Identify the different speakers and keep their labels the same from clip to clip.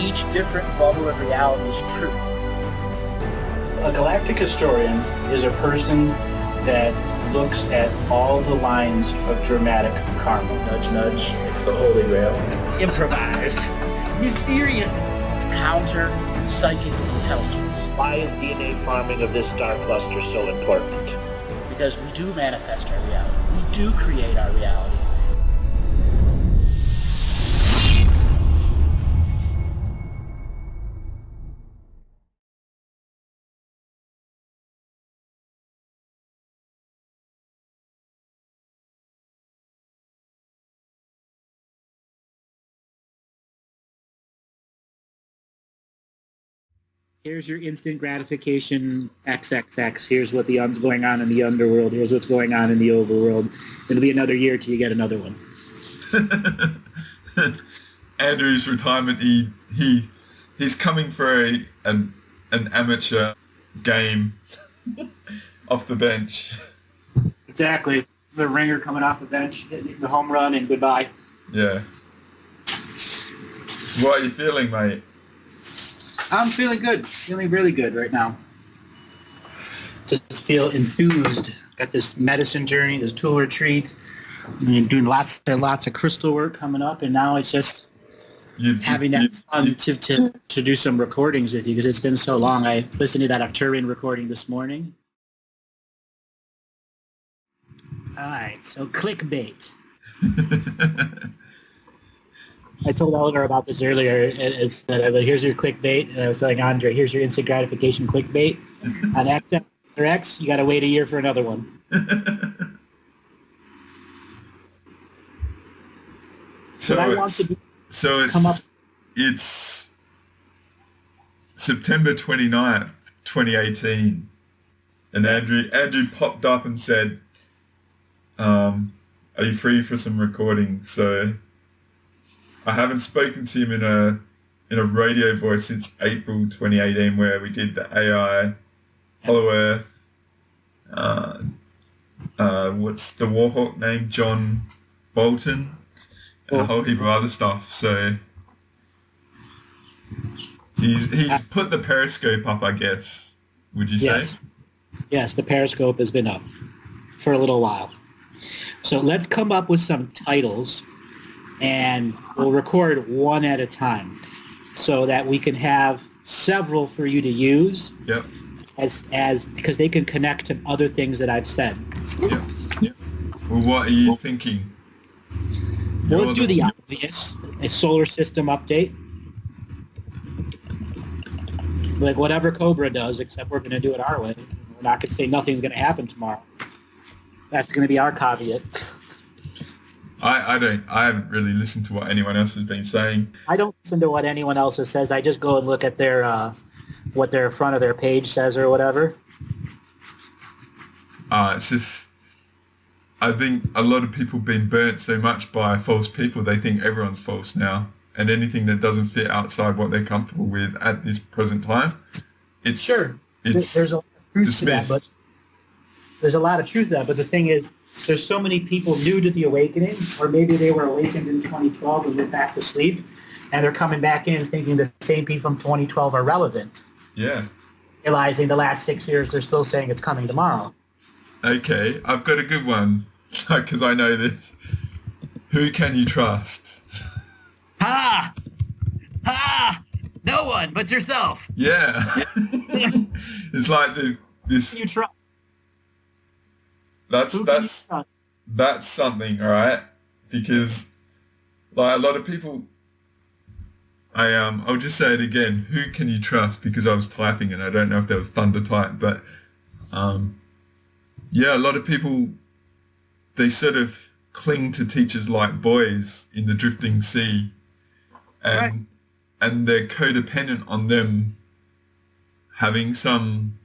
Speaker 1: each different bubble of reality is true.
Speaker 2: A galactic historian is a person that looks at all the lines of dramatic karma.
Speaker 1: Nudge, nudge. It's the holy grail.
Speaker 3: Improvise. Mysterious.
Speaker 1: It's counter psychic intelligence.
Speaker 3: Why is DNA farming of this star cluster so important?
Speaker 1: Because we do manifest our reality. We do create our reality.
Speaker 2: Here's your instant gratification XXX. Here's what's going on in the underworld. Here's what's going on in the overworld. It'll be another year till you get another one.
Speaker 4: Andrew's retirement. He's coming for an amateur game off the bench.
Speaker 2: Exactly. The ringer coming off the bench, hitting the home run, and goodbye.
Speaker 4: Yeah. So what are you feeling, mate?
Speaker 2: I'm feeling good. Feeling really good right now. Just feel enthused at this medicine journey, this tool retreat. Doing lots and lots of crystal work coming up, and now it's just having that fun to do some recordings with you, because it's been so long. I listened to that Arcturian recording this morning. All right, so clickbait. I told Eleanor about this earlier. It's that here's your clickbait, and I was telling Andre, here's your instant gratification clickbait. On X, you got to wait a year for another one.
Speaker 4: It's September 29th, 2018, and Andrew popped up and said, "Are you free for some recording?" So I haven't spoken to him in a radio voice since April 2018, where we did the AI, Hollow Earth. What's the Warhawk name? John Bolton, and a whole heap of other stuff. So he's put the Periscope up, I guess. Would you say?
Speaker 2: Yes, the Periscope has been up for a little while. So let's come up with some titles, and we'll record one at a time so that we can have several for you to use.
Speaker 4: Yep.
Speaker 2: As because they can connect to other things that I've said.
Speaker 4: Yep. Well, what are you thinking?
Speaker 2: Well, let's do the obvious, a solar system update. Like whatever Cobra does, except we're going to do it our way. We're not going to say nothing's going to happen tomorrow. That's going to be our caveat.
Speaker 4: I haven't really listened to what anyone else has been saying.
Speaker 2: I don't listen to what anyone else says. I just go and look at their what their front of their page says or whatever.
Speaker 4: It's just, I think a lot of people have been burnt so much by false people, they think everyone's false now. And anything that doesn't fit outside what they're comfortable with at this present time, it's
Speaker 2: there's a truth
Speaker 4: dismissed.
Speaker 2: To that, but there's a lot of truth to that. But the thing is, there's so many people new to the awakening, or maybe they were awakened in 2012 and went back to sleep, and they're coming back in thinking the same people from 2012 are relevant.
Speaker 4: Yeah.
Speaker 2: Realizing the last 6 years, they're still saying it's coming tomorrow.
Speaker 4: Okay, I've got a good one, because I know this. Who can you trust?
Speaker 3: Ha! Ha! No one but yourself.
Speaker 4: Yeah. It's like this.
Speaker 2: You trust.
Speaker 4: That's something, all right? Because like a lot of people, I'll just say it again. Who can you trust? Because I was typing and I don't know if there was thunder type, but yeah, a lot of people, they sort of cling to teachers like buoys in the drifting sea, and they're codependent on them having some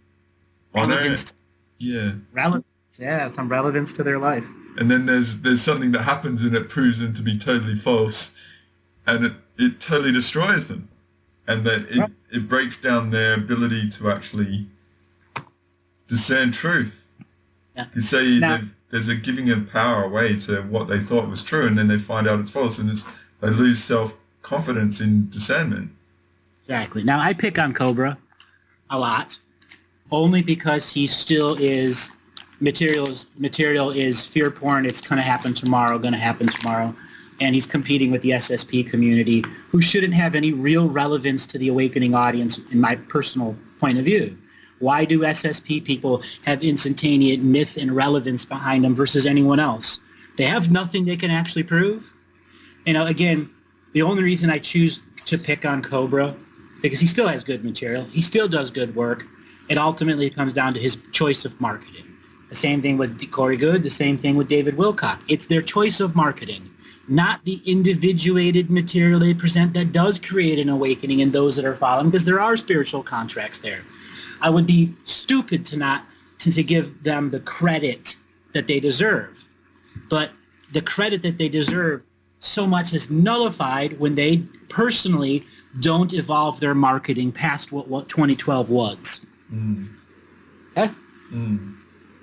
Speaker 2: relevance.
Speaker 4: Honor.
Speaker 2: Some relevance to their life.
Speaker 4: And then there's something that happens and it proves them to be totally false, and it totally destroys them, and that it breaks down their ability to actually discern truth.
Speaker 2: Yeah.
Speaker 4: You say there's a giving of power away to what they thought was true, and then they find out it's false, and they lose self-confidence in discernment.
Speaker 2: Exactly. Now, I pick on Cobra a lot, only because he still is material is fear porn. It's going to happen tomorrow, and he's competing with the SSP community, who shouldn't have any real relevance to the awakening audience, in my personal point of view. Why do SSP people have instantaneous myth and relevance behind them versus anyone else? They have nothing they can actually prove. Again, the only reason I choose to pick on Cobra, because he still has good material, he still does good work, it ultimately comes down to his choice of marketing. The same thing with Corey Good, the same thing with David Wilcock. It's their choice of marketing, not the individuated material they present that does create an awakening in those that are following, because there are spiritual contracts there. I would be stupid to give them the credit that they deserve. But the credit that they deserve so much is nullified when they personally don't evolve their marketing past what 2012 was. Okay?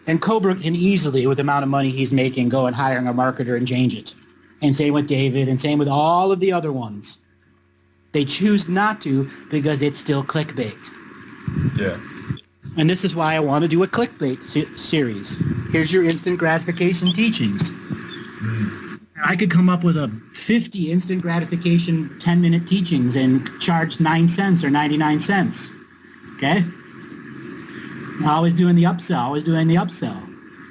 Speaker 2: And Cobra can easily, with the amount of money he's making, go and hiring a marketer and change it. And same with David, and same with all of the other ones. They choose not to because it's still clickbait.
Speaker 4: Yeah.
Speaker 2: And this is why I want to do a clickbait series. Here's your instant gratification teachings. I could come up with 50 instant gratification 10-minute teachings and charge 9 cents or 99 cents. Okay? Always doing the upsell.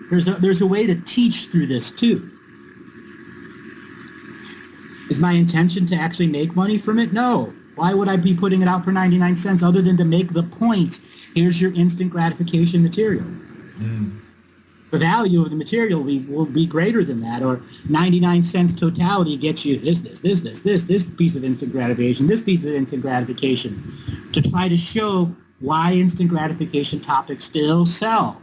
Speaker 2: There's a way to teach through this too. Is my intention to actually make money from it? No. Why would I be putting it out for 99 cents other than to make the point, here's your instant gratification material? The value of the material will be greater than that, or 99 cents totality gets you this piece of instant gratification, this piece of instant gratification, to try to show why instant gratification topics still sell.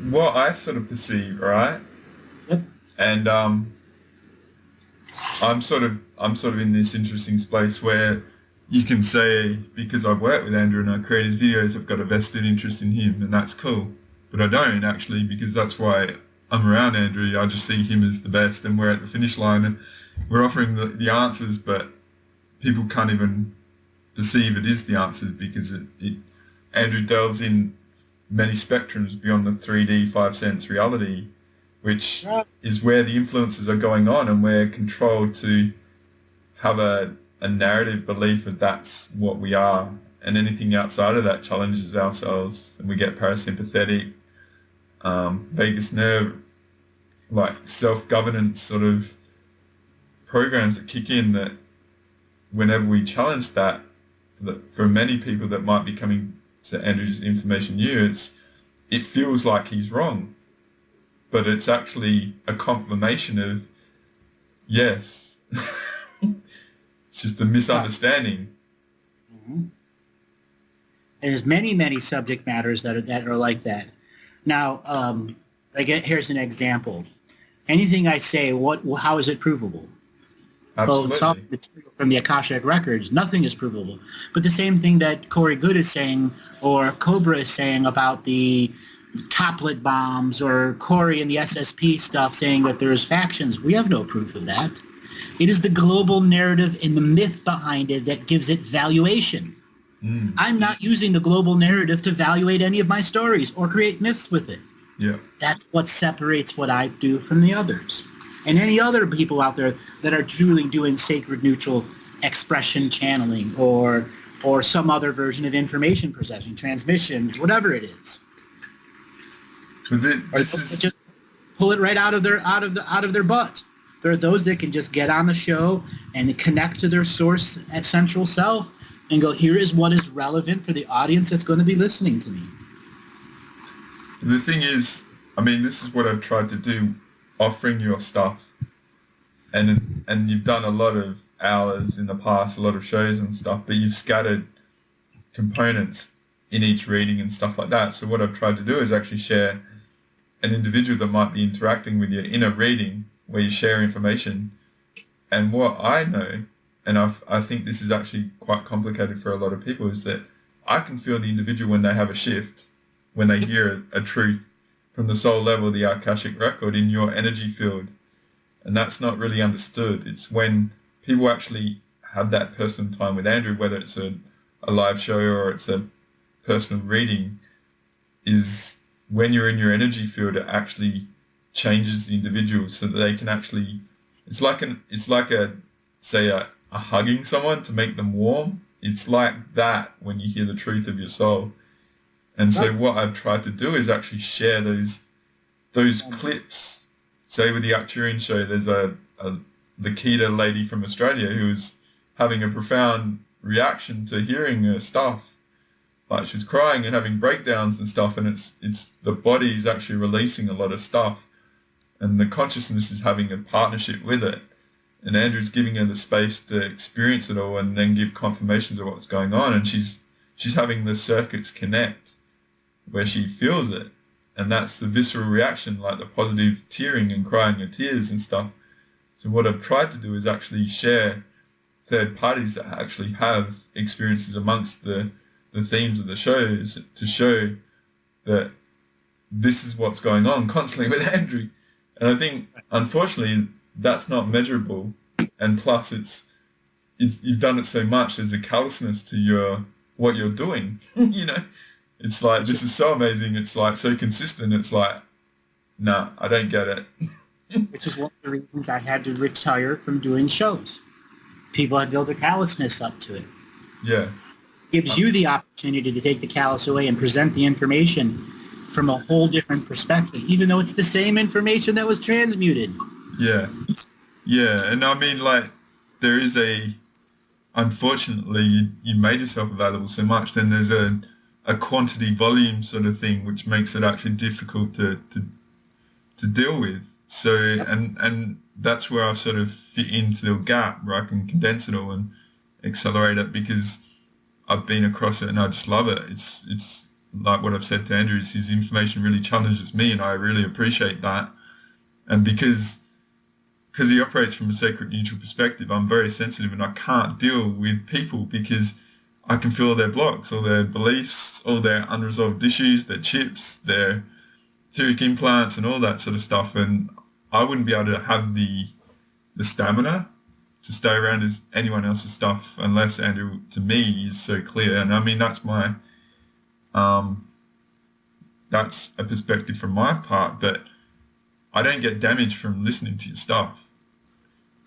Speaker 4: What I sort of perceive, right?
Speaker 2: Yep.
Speaker 4: And I'm sort of in this interesting space where you can say, because I've worked with Andrew and I create his videos, I've got a vested interest in him, and that's cool. But I don't actually, because that's why I'm around Andrew. I just see him as the best, and we're at the finish line, and we're offering the answers, but people can't even perceive it is the answers, because Andrew delves in many spectrums beyond the 3D 5 sense reality, which is where the influences are going on, and we're controlled to have a narrative belief that that's what we are, and anything outside of that challenges ourselves, and we get parasympathetic, vagus nerve, like self-governance sort of programs that kick in, that whenever we challenge that for many people that might be coming to Andrew's information new, it feels like he's wrong, but it's actually a confirmation of yes. It's just a misunderstanding.
Speaker 2: There's many subject matters that are like that. Now, here's an example. Anything I say, how is it provable?
Speaker 4: Absolutely.
Speaker 2: Well, it's all material from the Akashic Records. Nothing is provable. But the same thing that Corey Good is saying, or Cobra is saying about the toplet bombs, or Corey and the SSP stuff saying that there's factions, we have no proof of that. It is the global narrative and the myth behind it that gives it valuation. I'm not using the global narrative to evaluate any of my stories or create myths with it.
Speaker 4: Yeah.
Speaker 2: That's what separates what I do from the others. And any other people out there that are truly doing sacred neutral expression channeling, or some other version of information processing, transmissions, whatever it is. Just pull it right out of their butt. There are those that can just get on the show and connect to their source at central self and go, here is what is relevant for the audience that's going to be listening to me.
Speaker 4: The thing is, this is what I've tried to do, offering your stuff. And you've done a lot of hours in the past, a lot of shows and stuff, but you've scattered components in each reading and stuff like that. So what I've tried to do is actually share an individual that might be interacting with you in a reading where you share information. And what I know, and I think this is actually quite complicated for a lot of people, is that I can feel the individual when they have a shift, when they hear a truth from the soul level, the Akashic record in your energy field. And that's not really understood. It's when people actually have that personal time with Andrew, whether it's a live show or it's a personal reading, is when you're in your energy field, it actually changes the individual so that they can actually, it's like a hugging someone to make them warm. It's like that when you hear the truth of your soul. And so what I've tried to do is actually share those clips. Say with the Arcturian show, there's the Kita lady from Australia who's having a profound reaction to hearing her stuff. Like she's crying and having breakdowns and stuff, and it's the body's actually releasing a lot of stuff, and the consciousness is having a partnership with it. And Andrew's giving her the space to experience it all and then give confirmations of what's going on, and she's having the circuits connect where she feels it. And that's the visceral reaction, like the positive tearing and crying of tears and stuff. So what I've tried to do is actually share third parties that actually have experiences amongst the themes of the shows to show that this is what's going on constantly with Andrew. And I think, unfortunately, that's not measurable. And plus, it's you've done it so much, there's a callousness to what you're doing, you know? It's like, this is so amazing. It's like so consistent. It's like, no, I don't get it.
Speaker 2: Which is one of the reasons I had to retire from doing shows. People had built a callousness up to it.
Speaker 4: Yeah.
Speaker 2: Gives you the opportunity to take the callous away and present the information from a whole different perspective, even though it's the same information that was transmuted.
Speaker 4: Yeah. Yeah. And I mean, like, there is unfortunately, you made yourself available so much, then there's a quantity volume sort of thing, which makes it actually difficult to deal with. So, and that's where I sort of fit into the gap where I can condense it all and accelerate it, because I've been across it and I just love it. It's like what I've said to Andrew, is his information really challenges me, and I really appreciate that. And because he operates from a sacred neutral perspective, I'm very sensitive, and I can't deal with people because I can feel their blocks, all their beliefs, all their unresolved issues, their chips, their etheric implants and all that sort of stuff. And I wouldn't be able to have the stamina to stay around as anyone else's stuff unless Andrew, to me, is so clear. And I mean, that's my, that's a perspective from my part, but I don't get damaged from listening to your stuff.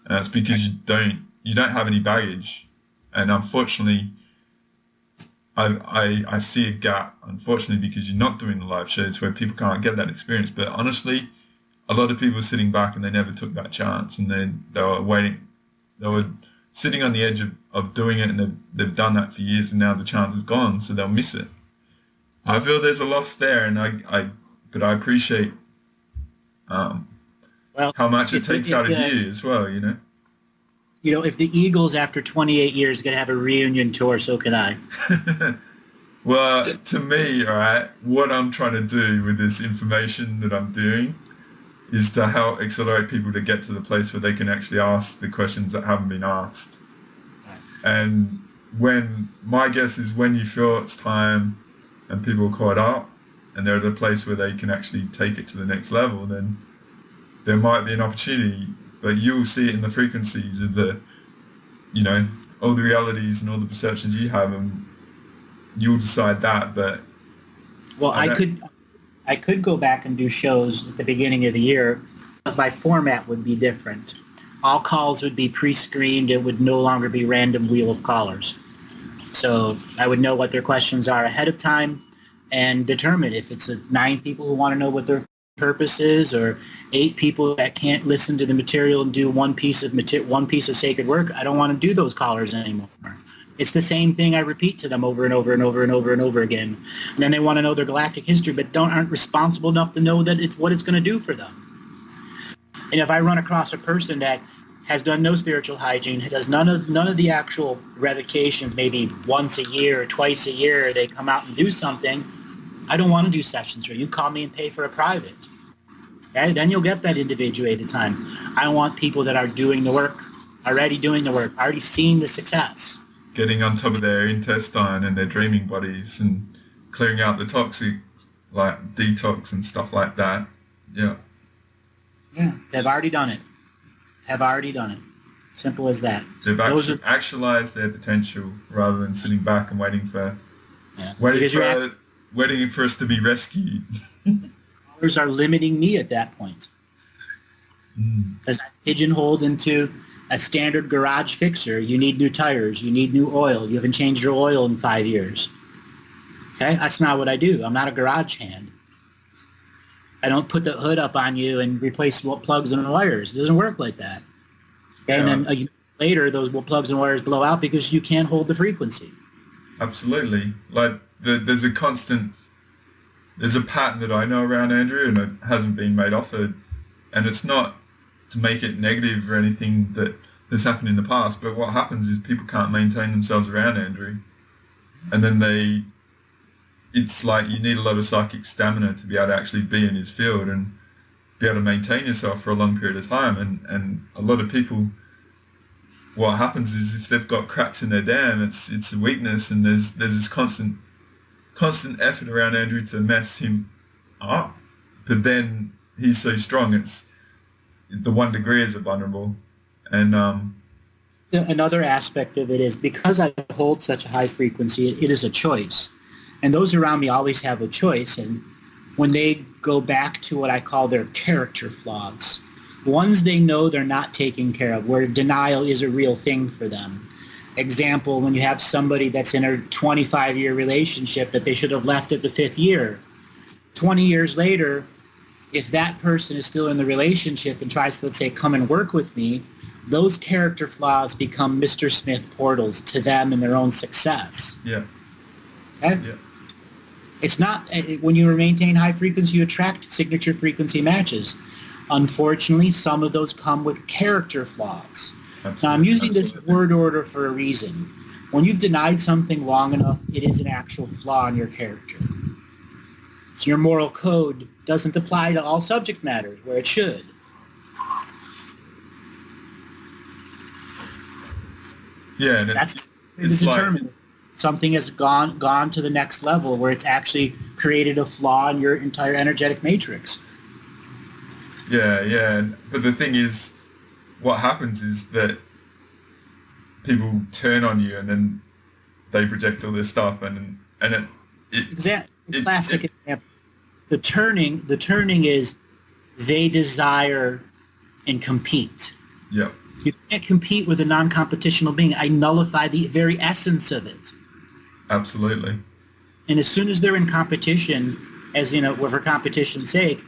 Speaker 4: And that's because you don't have any baggage. And unfortunately, I see a gap, unfortunately, because you're not doing the live shows where people can't get that experience. But honestly, a lot of people are sitting back and they never took that chance, and they were waiting. They were sitting on the edge of doing it, and they've done that for years, and now the chance is gone, so they'll miss it. I feel there's a loss there, and I appreciate how much it takes out of you as well, you know?
Speaker 2: You know, if the Eagles after 28 years going to have a reunion tour, so can I.
Speaker 4: Well, to me, all right, what I'm trying to do with this information that I'm doing is to help accelerate people to get to the place where they can actually ask the questions that haven't been asked. And my guess is when you feel it's time and people are caught up and they're at a place where they can actually take it to the next level, then there might be an opportunity. But you'll see it in the frequencies of all the realities and all the perceptions you have, and you'll decide that. But
Speaker 2: I could go back and do shows at the beginning of the year, but my format would be different. All calls would be pre-screened. It would no longer be random wheel of callers. So I would know what their questions are ahead of time and determine if it's 9 people who want to know what their purpose is, or 8 people that can't listen to the material and do one piece of sacred work. I don't want to do those callers anymore. It's the same thing I repeat to them over and over and over and over and over again. And then they want to know their galactic history, but aren't responsible enough to know that what it's going to do for them. And if I run across a person that has done no spiritual hygiene, does none of the actual revocations, maybe once a year or twice a year, they come out and do something, I don't want to do sessions where you call me and pay for a private. Okay? Then you'll get that individuated time. I want people that are doing the work, already doing the work, already seeing the success.
Speaker 4: Getting on top of their intestine and their dreaming bodies and clearing out the toxic, like detox and stuff like that. Yeah.
Speaker 2: Yeah, they've already done it. Simple as that.
Speaker 4: They've actualized their potential rather than sitting back and waiting for us to be rescued.
Speaker 2: Others are limiting me at that point. As I'm pigeonholed into a standard garage fixer, you need new tires, you need new oil, you haven't changed your oil in 5 years. Okay, that's not what I do. I'm not a garage hand. I don't put the hood up on you and replace plugs and wires. It doesn't work like that. Okay, and then a year later, those plugs and wires blow out because you can't hold the frequency.
Speaker 4: Absolutely. Like there's a pattern that I know around Andrew, and it hasn't been made offered. And it's not to make it negative or anything that has happened in the past, but what happens is people can't maintain themselves around Andrew. And then it's like you need a lot of psychic stamina to be able to actually be in his field and be able to maintain yourself for a long period of time. And a lot of people, what happens is if they've got cracks in their dam, it's a weakness, and there's this constant effort around Andrew to mess him up. But then he's so strong, it's the 1 degree is vulnerable. And
Speaker 2: another aspect of it is because I hold such a high frequency, it is a choice. And those around me always have a choice. And when they go back to what I call their character flaws, ones they know they're not taking care of, where denial is a real thing for them. Example, when you have somebody that's in a 25-year relationship that they should have left at the 5th year. 20 years later, if that person is still in the relationship and tries to, let's say, come and work with me, those character flaws become Mr. Smith portals to them and their own success.
Speaker 4: Yeah.
Speaker 2: Okay? Yeah. It's not, when you maintain high frequency, you attract signature frequency matches. Unfortunately, some of those come with character flaws. Absolutely. Now, I'm using this word order for a reason. When you've denied something long enough, it is an actual flaw in your character. So your moral code doesn't apply to all subject matters where it should.
Speaker 4: Yeah, and
Speaker 2: that's determined. Like, something has gone to the next level where it's actually created a flaw in your entire energetic matrix.
Speaker 4: Yeah. But the thing is, what happens is that people turn on you and then they project all this stuff, and
Speaker 2: classic example. The turning is they desire and compete.
Speaker 4: Yeah.
Speaker 2: You can't compete with a non-competitional being. I nullify the very essence of it.
Speaker 4: Absolutely.
Speaker 2: And as soon as they're in competition, as you know, for competition's sake,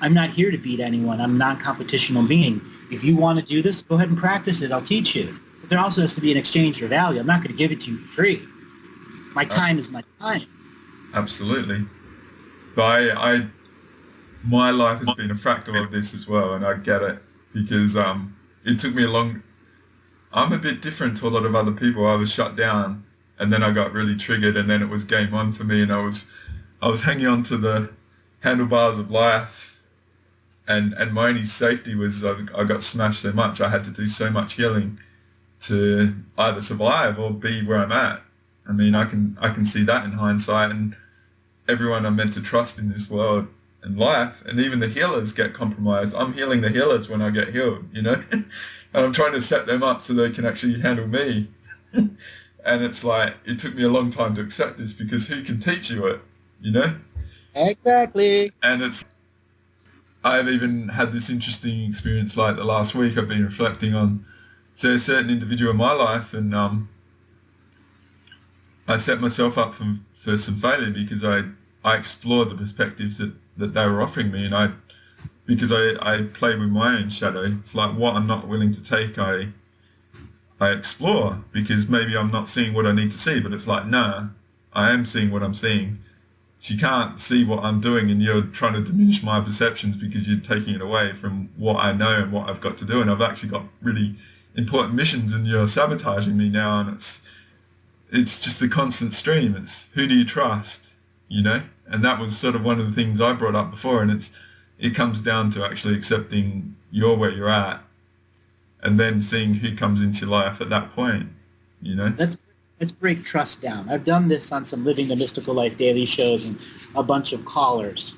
Speaker 2: I'm not here to beat anyone. I'm a non-competitional being. If you want to do this, go ahead and practice it. I'll teach you. But there also has to be an exchange for value. I'm not going to give it to you for free. My time is my time.
Speaker 4: Absolutely. But my life has been a fractal of this as well, and I get it because it took me I'm a bit different to a lot of other people. I was shut down, and then I got really triggered, and then it was game on for me, and I was hanging on to the handlebars of life, and my only safety was I got smashed so much. I had to do so much healing to either survive or be where I'm at. I mean, I can see that in hindsight, and everyone I'm meant to trust in this world and life, and even the healers get compromised. I'm healing the healers when I get healed, and I'm trying to set them up so they can actually handle me. And it's like, it took me a long time to accept this, because who can teach you it,
Speaker 2: Exactly.
Speaker 4: And I've even had this interesting experience, like the last week I've been reflecting on, say, a certain individual in my life, and I set myself up for some failure because I explored the perspectives that they were offering me, and because I played with my own shadow. It's like what I'm not willing to take, I explore, because maybe I'm not seeing what I need to see, but it's like, nah, I am seeing what I'm seeing. So you can't see what I'm doing, and you're trying to diminish my perceptions because you're taking it away from what I know and what I've got to do, and I've actually got really important missions, and you're sabotaging me now, and it's just a constant stream. It's who do you trust, And that was sort of one of the things I brought up before, and it comes down to actually accepting you're where you're at, and then seeing who comes into your life at that point,
Speaker 2: Let's break trust down. I've done this on some Living the Mystical Life daily shows and a bunch of callers.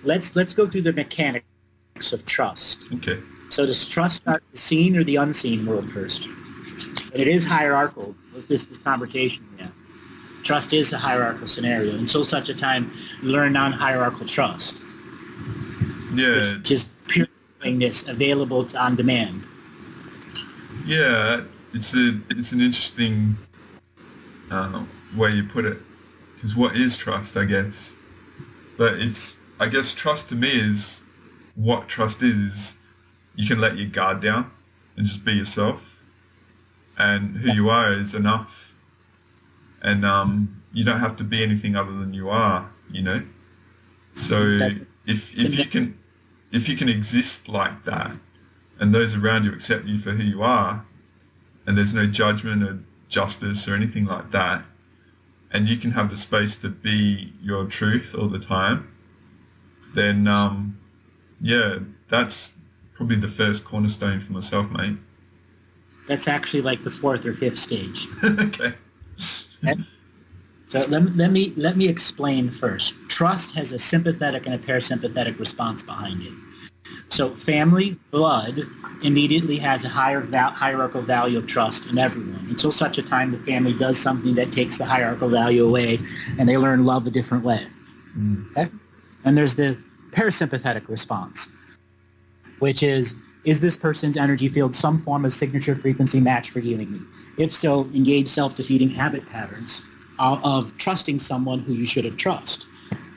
Speaker 2: Let's go through the mechanics of trust.
Speaker 4: Okay.
Speaker 2: So does trust start the seen or the unseen world first? But it is hierarchical with this conversation. Yeah. Trust is a hierarchical scenario until such a time you learn non-hierarchical trust.
Speaker 4: Yeah.
Speaker 2: Which is pure willingness available on demand.
Speaker 4: Yeah, it's an interesting way you put it. Because what is trust, I guess? But I guess trust to me is, what trust is you can let your guard down and just be yourself. And who you are is enough. And you don't have to be anything other than you are, you know? So if you can exist like that, and those around you accept you for who you are, and there's no judgment or justice or anything like that, and you can have the space to be your truth all the time, then yeah, that's probably the first cornerstone for myself, mate.
Speaker 2: That's actually like the fourth or fifth stage.
Speaker 4: Okay.
Speaker 2: So let me explain first. Trust has a sympathetic and a parasympathetic response behind it. So family, blood, immediately has a hierarchical value of trust in everyone until such a time the family does something that takes the hierarchical value away and they learn love a different way. Okay? And there's the parasympathetic response, which is this person's energy field some form of signature frequency match for healing me? If so, engage self-defeating habit patterns of trusting someone who you shouldn't trust.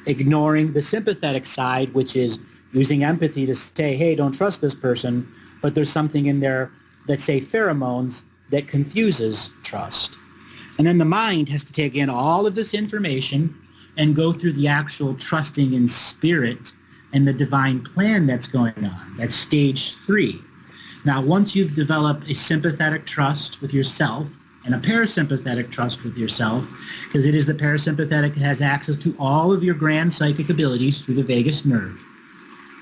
Speaker 2: Ignoring the sympathetic side, which is using empathy to say, hey, don't trust this person, but there's something in there, let's say pheromones, that confuses trust. And then the mind has to take in all of this information and go through the actual trusting in spirit and the divine plan that's going on. That's stage 3. Now, once you've developed a sympathetic trust with yourself and a parasympathetic trust with yourself, because it is the parasympathetic that has access to all of your grand psychic abilities through the vagus nerve.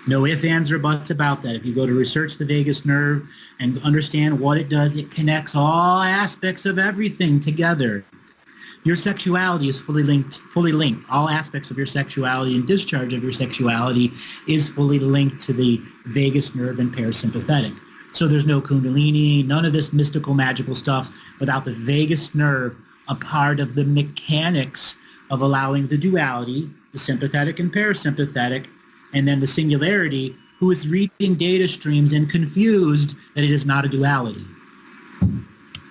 Speaker 2: No ifs, ands, or buts about that. If you go to research the vagus nerve and understand what it does, it connects all aspects of everything together. Your sexuality is fully linked. All aspects of your sexuality and discharge of your sexuality is fully linked to the vagus nerve and parasympathetic. So there's no kundalini, none of this mystical, magical stuff without the vagus nerve, a part of the mechanics of allowing the duality, the sympathetic and parasympathetic, and then the singularity, who is reading data streams and confused that it is not a duality.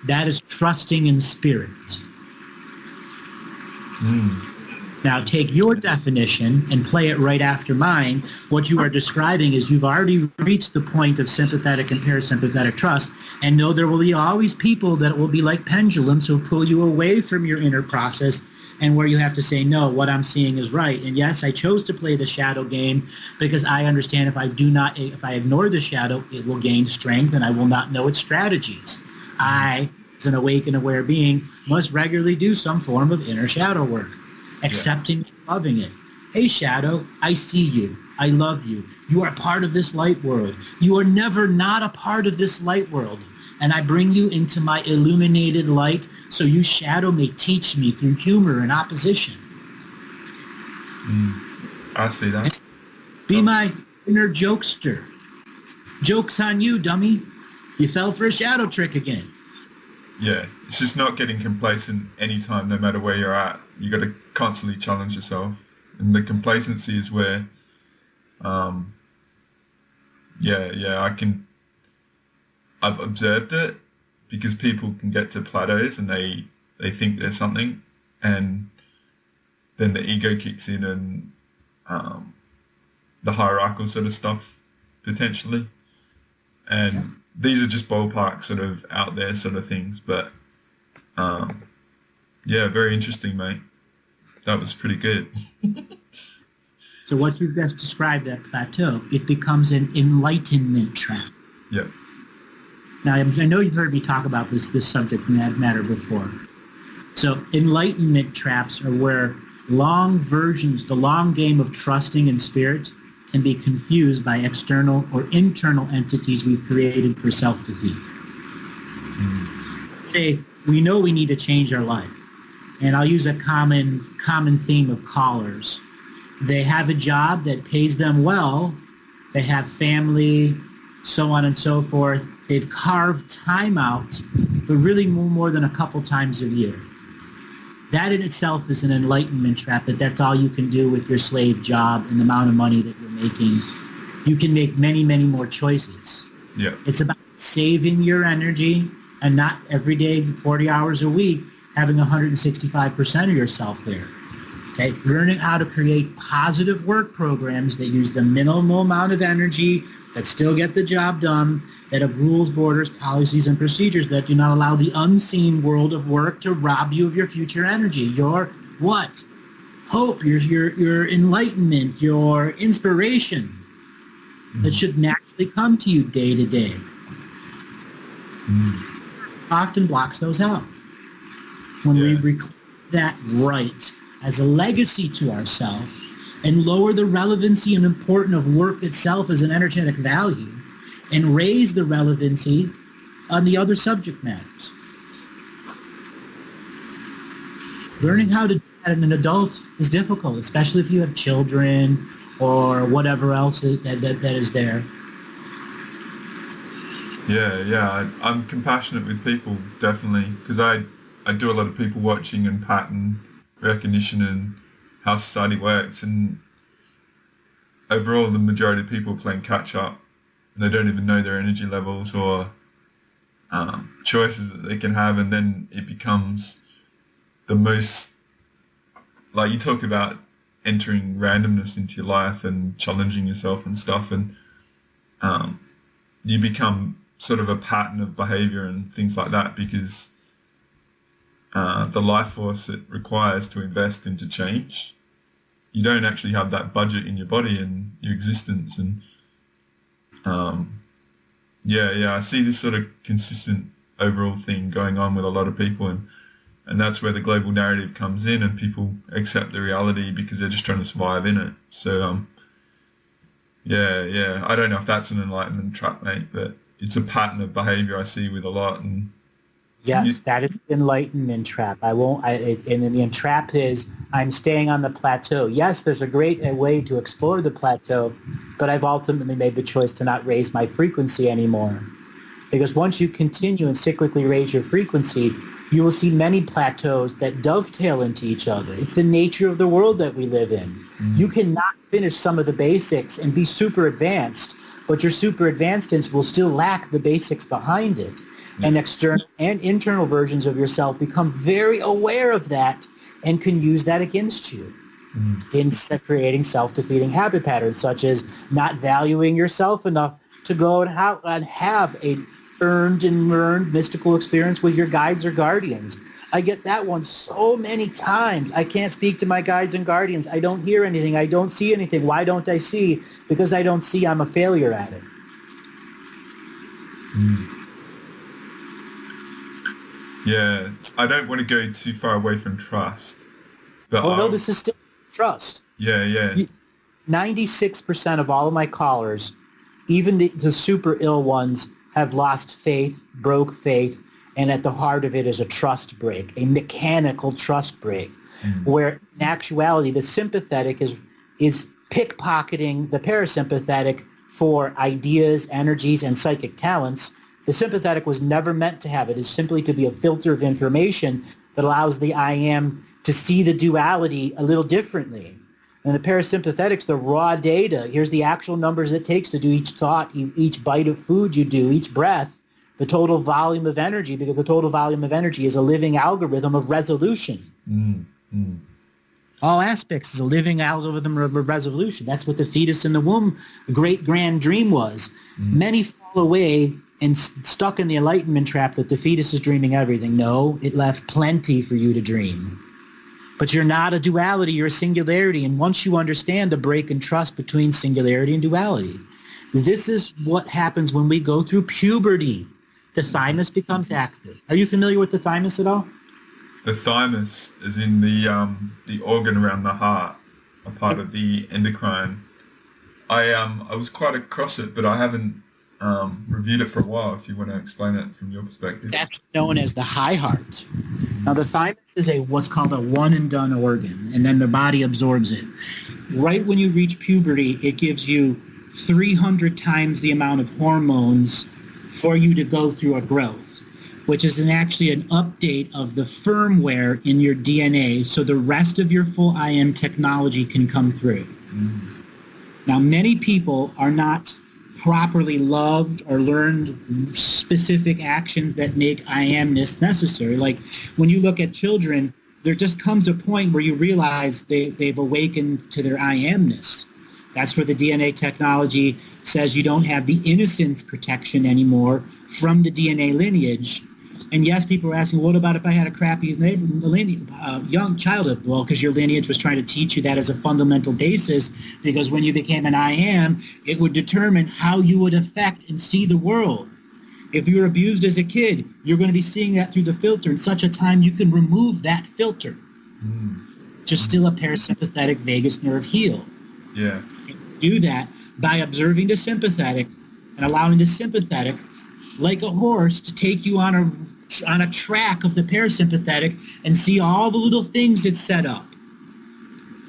Speaker 2: That is trusting in spirit. Now take your definition and play it right after mine. What you are describing is you've already reached the point of sympathetic and parasympathetic trust, and know there will be always people that will be like pendulums who pull you away from your inner process, and where you have to say, no, what I'm seeing is right. And yes, I chose to play the shadow game because I understand if I ignore the shadow, it will gain strength and I will not know its strategies. I, as an awake and aware being, must regularly do some form of inner shadow work, accepting and loving it. Hey, shadow, I see you. I love you. You are part of this light world. You are never not a part of this light world. And I bring you into my illuminated light so you, shadow, may teach me through humor and opposition.
Speaker 4: I see that.
Speaker 2: Be my inner jokester. Joke's on you, dummy. You fell for a shadow trick again.
Speaker 4: Yeah, it's just not getting complacent anytime, no matter where you're at. You got to constantly challenge yourself. And the complacency is where, I've observed it, because people can get to plateaus and they think there's something, and then the ego kicks in and the hierarchical sort of stuff, potentially. And these are just ballpark sort of out there sort of things, but very interesting, mate. That was pretty good.
Speaker 2: So what you've just described, that plateau, it becomes an enlightenment trap.
Speaker 4: Yeah.
Speaker 2: Now, I know you've heard me talk about this subject matter before. So enlightenment traps are where long versions, the long game of trusting in spirit, can be confused by external or internal entities we've created for self-defeat. Say, we know we need to change our life. And I'll use a common theme of callers. They have a job that pays them well. They have family, so on and so forth. They've carved time out, but really more than a couple times a year. That in itself is an enlightenment trap, that that's all you can do with your slave job and the amount of money that you're making. You can make many, many more choices.
Speaker 4: Yeah.
Speaker 2: It's about saving your energy and not every day, 40 hours a week, having 165% of yourself there. Okay, learning how to create positive work programs that use the minimal amount of energy, that still get the job done, that have rules, borders, policies, and procedures that do not allow the unseen world of work to rob you of your future energy. Your what? Hope, your enlightenment, your inspiration that should naturally come to you day to day. Often blocks those out. When we reclaim that right as a legacy to ourselves and lower the relevancy and importance of work itself as an energetic value and raise the relevancy on the other subject matters. Learning how to do that in an adult is difficult, especially if you have children or whatever else that is there.
Speaker 4: Yeah. I'm compassionate with people, definitely, because I do a lot of people watching and pattern recognition and how society works, and overall the majority of people are playing catch up and they don't even know their energy levels or choices that they can have, and then it becomes the most, like you talk about entering randomness into your life and challenging yourself and stuff, and you become sort of a pattern of behavior and things like that because the life force it requires to invest into change, you don't actually have that budget in your body and your existence. And I see this sort of consistent overall thing going on with a lot of people, and that's where the global narrative comes in, and people accept the reality because they're just trying to survive in it. So I don't know if that's an enlightenment trap, mate, but it's a pattern of behavior I see with a lot. And
Speaker 2: yes, that is the enlightenment trap. And the trap is I'm staying on the plateau. Yes, there's a great way to explore the plateau, but I've ultimately made the choice to not raise my frequency anymore. Because once you continue and cyclically raise your frequency, you will see many plateaus that dovetail into each other. It's the nature of the world that we live in. You cannot finish some of the basics and be super advanced, but your super advancedness will still lack the basics behind it. And external and internal versions of yourself become very aware of that and can use that against you in creating self-defeating habit patterns, such as not valuing yourself enough to go and have a earned mystical experience with your guides or guardians. I get that one so many times. I can't speak to my guides and guardians. I don't hear anything. I don't see anything. Why don't I see? Because I don't see. I'm a failure at it.
Speaker 4: Yeah, I don't want to go too far away from trust. But
Speaker 2: no, this is still trust.
Speaker 4: Yeah.
Speaker 2: 96% of all of my callers, even the super ill ones, have lost faith, broke faith, and at the heart of it is a trust break, a mechanical trust break, where in actuality the sympathetic is pickpocketing the parasympathetic for ideas, energies, and psychic talents. The sympathetic was never meant to have it. It's simply to be a filter of information that allows the I am to see the duality a little differently. And the parasympathetic's the raw data. Here's the actual numbers it takes to do each thought, each bite of food you do, each breath, the total volume of energy, because the total volume of energy is a living algorithm of resolution. All aspects is a living algorithm of resolution. That's what the fetus in the womb, great grand dream was. Many fall away and stuck in the enlightenment trap that the fetus is dreaming everything. No, it left plenty for you to dream. But you're not a duality, you're a singularity. And once you understand the break in trust between singularity and duality, this is what happens when we go through puberty. The thymus becomes active. Are you familiar with the thymus at all?
Speaker 4: The thymus is in the organ around the heart, a part of the endocrine. I was quite across it, but I haven't reviewed it for a while, if you want to explain it from your perspective.
Speaker 2: It's actually known as the high heart. Now, the thymus is what's called a one-and-done organ, and then the body absorbs it. Right when you reach puberty, it gives you 300 times the amount of hormones for you to go through a growth, which is actually an update of the firmware in your DNA so the rest of your full I am technology can come through. Now, many people are not properly loved or learned specific actions that make I amness necessary. Like when you look at children, there just comes a point where you realize they've awakened to their I amness. That's where the DNA technology says you don't have the innocence protection anymore from the DNA lineage. And yes, people are asking, what about if I had a crappy young childhood? Well, because your lineage was trying to teach you that as a fundamental basis, because when you became an I am, it would determine how you would affect and see the world. If you were abused as a kid, you're going to be seeing that through the filter. In such a time, you can remove that filter. Just still a parasympathetic vagus nerve heal.
Speaker 4: Yeah.
Speaker 2: You can do that by observing the sympathetic and allowing the sympathetic, like a horse, to take you on a track of the parasympathetic and see all the little things it's set up,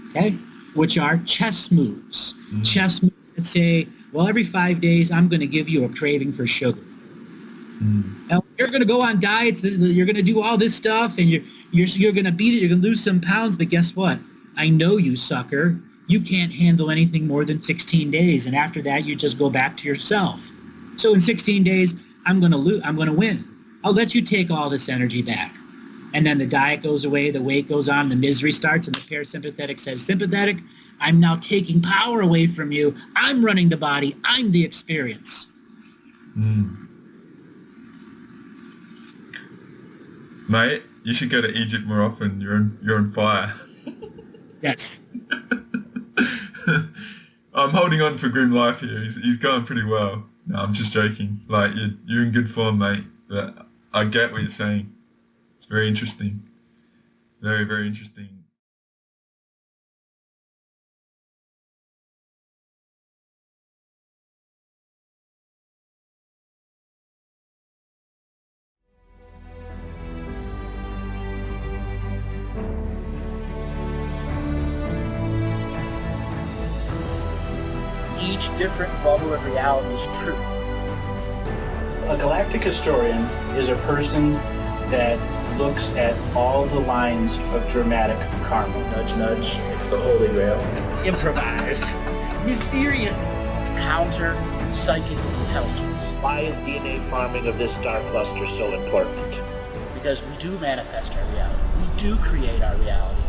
Speaker 2: okay, which are chess moves. Chess moves that say, well, every 5 days I'm going to give you a craving for sugar. Now, you're going to go on diets, you're going to do all this stuff, and you're going to beat it, you're going to lose some pounds, but guess what? I know you, sucker. You can't handle anything more than 16 days, and after that, you just go back to yourself. So in 16 days, I'm going to win. I'll let you take all this energy back. And then the diet goes away, the weight goes on, the misery starts, and the parasympathetic says, sympathetic, I'm now taking power away from you. I'm running the body. I'm the experience.
Speaker 4: Mate, you should go to Egypt more often. You're on fire.
Speaker 2: Yes.
Speaker 4: I'm holding on for Grim Life here. He's going pretty well. No, I'm just joking. Like, you're in good form, mate. But I get what you're saying. It's very interesting. Very, very interesting.
Speaker 1: Each different bubble of reality is true.
Speaker 3: A galactic historian is a person that looks at all the lines of dramatic karma.
Speaker 1: Nudge, nudge. It's the Holy Grail.
Speaker 2: Improvise. Mysterious.
Speaker 1: It's counter psychic intelligence.
Speaker 3: Why is DNA farming of this star cluster so important?
Speaker 1: Because we do manifest our reality. We do create our reality.